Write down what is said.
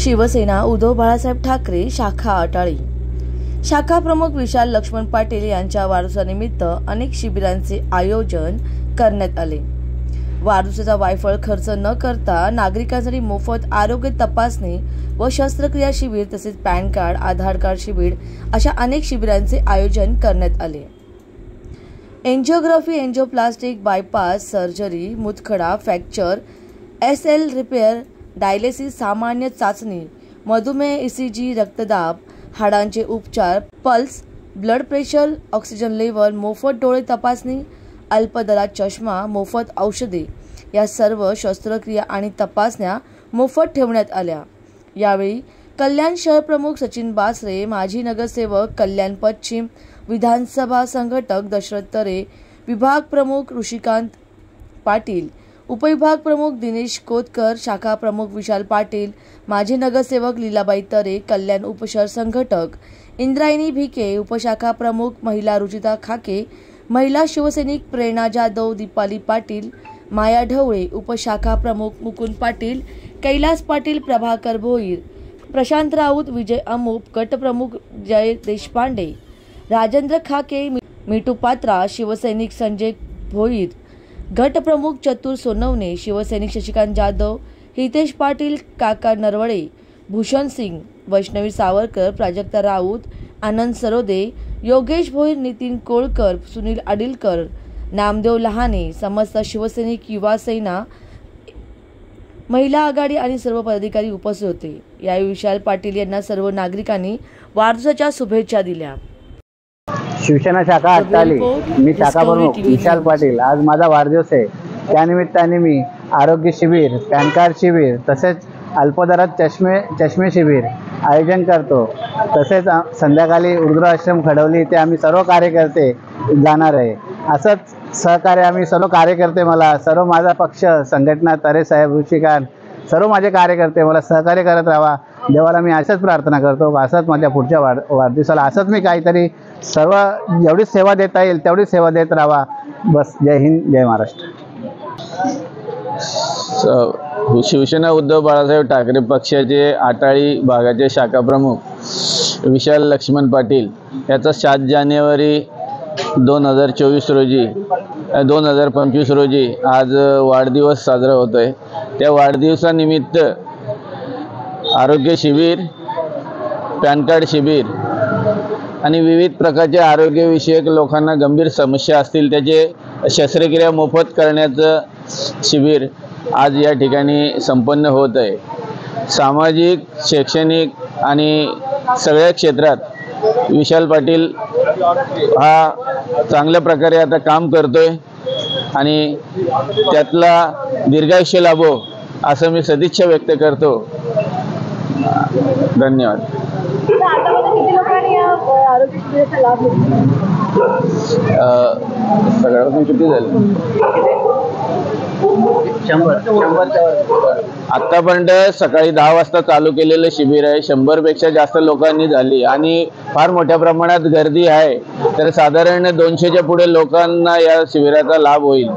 शिवसेना उद्धव बाळासाहेब ठाकरे शाखा अटाळी। शाखा प्रमुख विशाल लक्ष्मण पाटील यांच्या वाढदिवसानिमित्त अनेक शिबिरांचे आयोजन करण्यात आले। वाढदिवसाचा वायफळ खर्च न करता नागरिकांसाठी मोफत आरोग्य तपासणी व शस्त्रक्रिया शिबिर तसेच पॅन कार्ड, आधार कार्ड शिबिर अशा अनेक शिबिरांचे आयोजन करण्यात आले। एंजिओग्राफी, एंजिओप्लास्टिक, बायपास सर्जरी, मुतखडा, फ्रॅक्चर, एसएल रिपेअर, डायलिसिस, सामान्य चाचणी, मधुमेह, ईसीजी, रक्तदाब, हाडांचे उपचार, pulse, blood pressure, oxygen level, मोफत डोळे तपासणी, अल्पदरात चष्मा, मोफत औषधे या सर्व शस्त्रक्रिया आणि तपासण्या मोफत ठेवण्यात आल्या। यावेळी कल्याण शहर प्रमुख सचिन बासरे, माजी नगरसेवक, कल्याण पश्चिम विधानसभा संघटक दशरथ तरे, विभाग प्रमुख ऋषिकांत पाटील, उपविभाग प्रमुख दिनेश कोतकर, शाखा प्रमुख विशाल पाटील, माजी नगरसेवक लीलाबाई तरे, कल्याण उपशहर संघटक इंद्रायणी भिके, उपशाखा प्रमुख महिला रुचिता खाके, महिला शिवसैनिक प्रेरणा जाधव, दीपाली पाटील, माया ढवळे, उपशाखा प्रमुख मुकुंद पाटील, कैलास पाटील, प्रभाकर भोईर, प्रशांत राऊत, विजय अमूप, गट प्रमुख जय देशपांडे, राजेंद्र खाके, मिठू पात्रा, शिवसैनिक संजय भोईर, गट प्रमुख चतुर सोनवणे, शिवसैनिक शशिकांत जाधव, हितेश पाटील, काका नरवळे, भूषण सिंग, वैष्णवी सावरकर, प्राजक्ता राऊत, आनंद सरोदे, योगेश भोईर, नितीन कोळकर, सुनील अडिलकर, नामदेव लहाने, समस्त शिवसैनिक, युवा सेना, महिला आघाडी आणि सर्व पदाधिकारी उपस्थित होते। यावेळी विशाल पाटील यांना सर्व नागरिकांनी वाढदिवसाच्या शुभेच्छा दिल्या। शिवसेना शाखा अटाळी, मी शाखा प्रमुख विशाल पाटील। आज माझा वाढदिवस आहे, त्यानिमित्ताने मी आरोग्य शिबिर, पॅन कार्ड शिबिर तसेच अल्पदरात चष्मे शिबिर आयोजन करतो। तसेच संध्याकाळी वृद्धाश्रम खडवली इथे आम्ही सर्व कार्यकर्ते जाणार आहे। असंच सहकार्य आम्ही सर्व कार्यकर्ते, मला सर्व माझा पक्ष संघटना, तरे साहेब, ऋषिकांत, सर्व माझे कार्यकर्ते मला सहकार्य करत राहा। देवाला मी असंच प्रार्थना करतो, असंच माझ्या पुढच्या वाढदिवसाला असंच मी काहीतरी सर्व जेवढी सेवा देता येईल तेवढी सेवा देत राहा। बस, जय हिंद, जय महाराष्ट्र। शिवसेना उद्धव बाळासाहेब ठाकरे पक्षाचे अटाळी भागाचे शाखा प्रमुख विशाल लक्ष्मण पाटील याचा 7 जानेवारी 2024 रोजी 2025 रोजी आज वाढदिवस साजरा होतो आहे। त्या वाढदिवसानिमित्त आरोग्य शिबिर, पॅन कार्ड शिबिर आणि विविध प्रकारचे आरोग्यविषयक लोकांना गंभीर समस्या असतील त्याचे शस्त्रक्रिया मोफत करण्याचं शिबिर आज या ठिकाणी संपन्न होत आहे। सामाजिक, शैक्षणिक आणि सगळ्या क्षेत्रात विशाल पाटील हा चांगल्या प्रकारे आता काम करतोय आणि त्यातला दीर्घायुष्य लाभो असं मी सदिच्छा व्यक्त करतो। धन्यवाद। सगळ्यापासून किती झाले? 100 आतापर्यंत सकाळी 10 वाजता चालू केलेलं शिबिर आहे। 100 पेक्षा जास्त लोकांनी झाली आणि फार मोठ्या प्रमाणात गर्दी आहे, तर साधारण 200च्या पुढे लोकांना या शिबिराचा लाभ होईल।